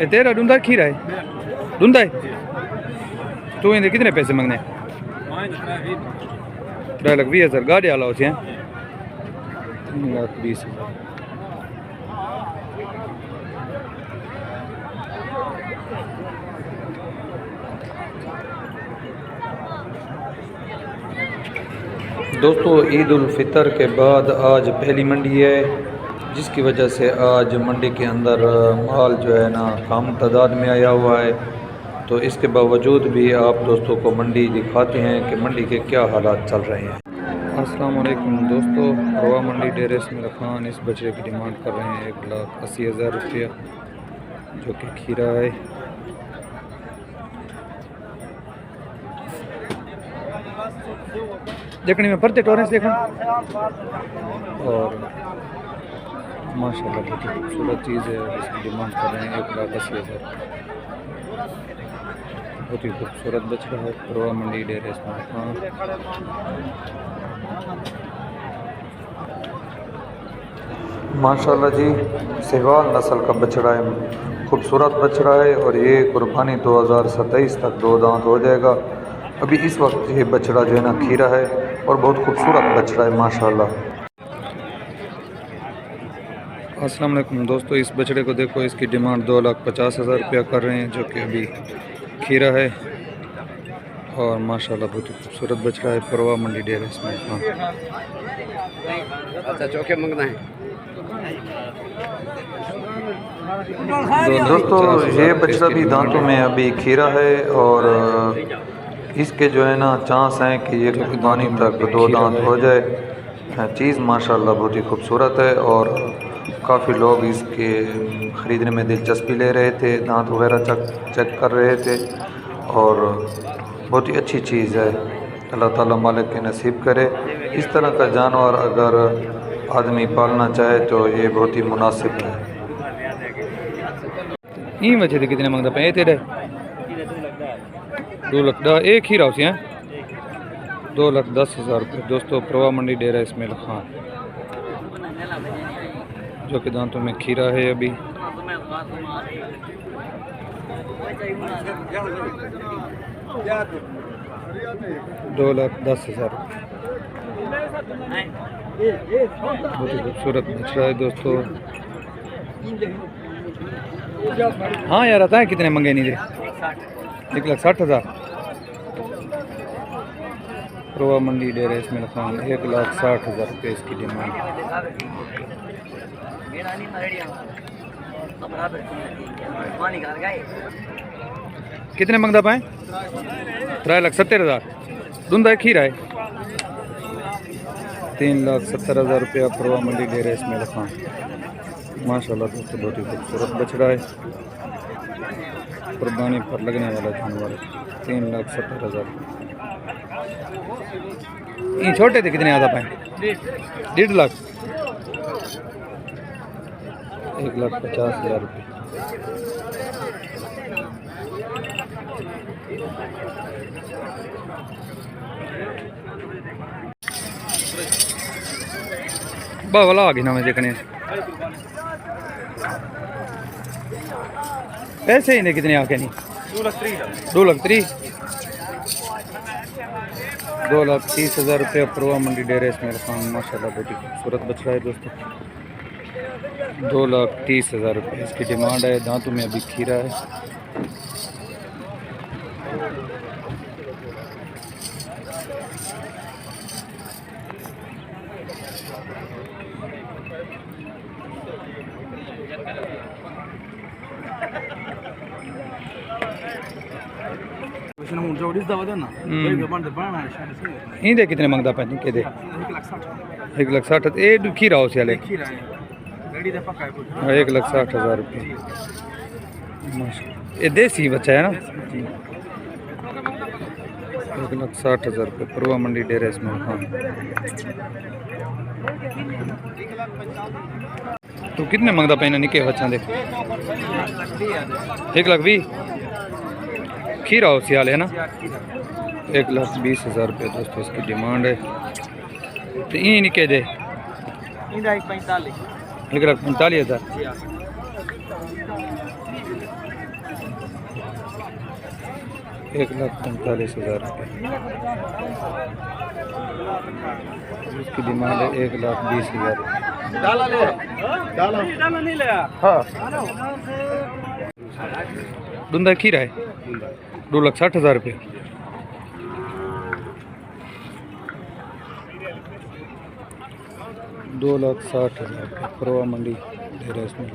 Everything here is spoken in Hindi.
ये तेरा डूंदा खीरा है, डूंदा है। तू इन्हें कितने पैसे मांगने? 3,20,000 गाड़ी आला होते हैं 3,20,000। दोस्तों ईद उल फितर के बाद आज पहली मंडी है, जिसकी वजह से आज मंडी के अंदर माल जो है ना कम तादाद में आया हुआ है। तो इसके बावजूद भी आप दोस्तों को मंडी दिखाते हैं कि मंडी के क्या हालात चल रहे हैं। अस्सलाम वालेकुम दोस्तों, रवा मंडी डेरा इस्माइल खान इस बछड़े की डिमांड कर रहे हैं 1,80,000 रुपया, जो कि खीरा है। देखने में परते टॉरेंस देखा और माशाल्लाह बहुत ही खूबसूरत चीज़ है। इसकी डिमांड कर रहे हैं 1,80,000। बहुत ही खूबसूरत बछड़ा है, रवा मंडी डेरा इस्माइल खान। माशाल्लाह जी, सहवाल नस्ल का बछड़ा है, खूबसूरत बछड़ा है और ये कुर्बानी 2027 तक 2 दांत हो जाएगा। अभी इस वक्त ये बछड़ा जो है ना खीरा है और बहुत खूबसूरत बछड़ा है माशाल्लाह। अस्सलाम वालेकुम दोस्तों, इस बछड़े को देखो, इसकी डिमांड 2,50,000 रुपया कर रहे हैं, जो कि अभी खीरा है और माशाल्लाह बहुत ही खूबसूरत बछड़ा है। परवा मंडी डेरा इस्माइल खान। अच्छा चौके मंगना है दोस्तों, ये बछड़ा भी दांतों में अभी खीरा है और इसके जो है ना चांस हैं कि ये कुर्बानी तक 2 दांत हो जाए। चीज़ माशाल्लाह बहुत ही खूबसूरत है और काफ़ी लोग इसके ख़रीदने में दिलचस्पी ले रहे थे, दांत वगैरह चेक कर रहे थे और बहुत ही अच्छी चीज़ है। अल्लाह ताला मालिक के नसीब करे। इस तरह का जानवर अगर आदमी पालना चाहे तो ये बहुत ही मुनासिब है। ये बच्चे थे कितने मंगता पे तेरे 2 लाख एक ही राउसी हैं 2,10,000 रुपये। दोस्तों परवा मंडी डेरा इस्माइल खान, जो कि दांतों में खीरा है अभी। $2,10,000 बहुत ही खूबसूरत बछड़ा है दोस्तों। हाँ यार, आता है कितने मंगे नहीं थे? 1,60,000। परवा मंडी डेरा इस्माइल खान 1,60,000 रुपये इसकी डिमांड। कितने मंगदा पाए? 3,70,000। धुंधा खीरा है 3,70,000 रुपया। परवा मंडी डेरा इस्माइल खान माशाल्लाह दोस्तों बहुत ही खूबसूरत बछड़ा है, कुर्बानी पर लगने वाला जानवर। 3,70,000। ये छोटे थे कितने आधा पाए? 1.5 लाख। 1,50,000 रुपये। बावला आ गई ना मैं देखने पैसे ही नहीं कितने आके नहीं 2,30,000 रुपये। परवा मंडी डेरा इस्माइल खान माशाल्लाह बहुत ही खूबसूरत बछड़ा है दोस्तों। 2,30,000 रुपये इसकी डिमांड है। दांतों में अभी खीरा है। दे कितने मंगता पे के दे 1,60,000। ये खीरा हो सियाले 1,60,000 रुपये। ये देसी बच्चा है ना। 1,60,000 रुपये। परवा मंडी डेरा इस्माइल खान। तो कितने मंगता पे निके बच्चा देख 1,20,000 खीरा हो सियाल है ना। 1,20,000 रुपये दोस्तों इसकी डिमांड है। तो ये निके दे 1,45,000। 1,45,000 रुपये। इसकी डिमांड है 1,20,000 रुपये। हाँ धुंधा खीरा है 2,60,000 रुपये। 2,60,000 परवा मंडी डेरा इसमें।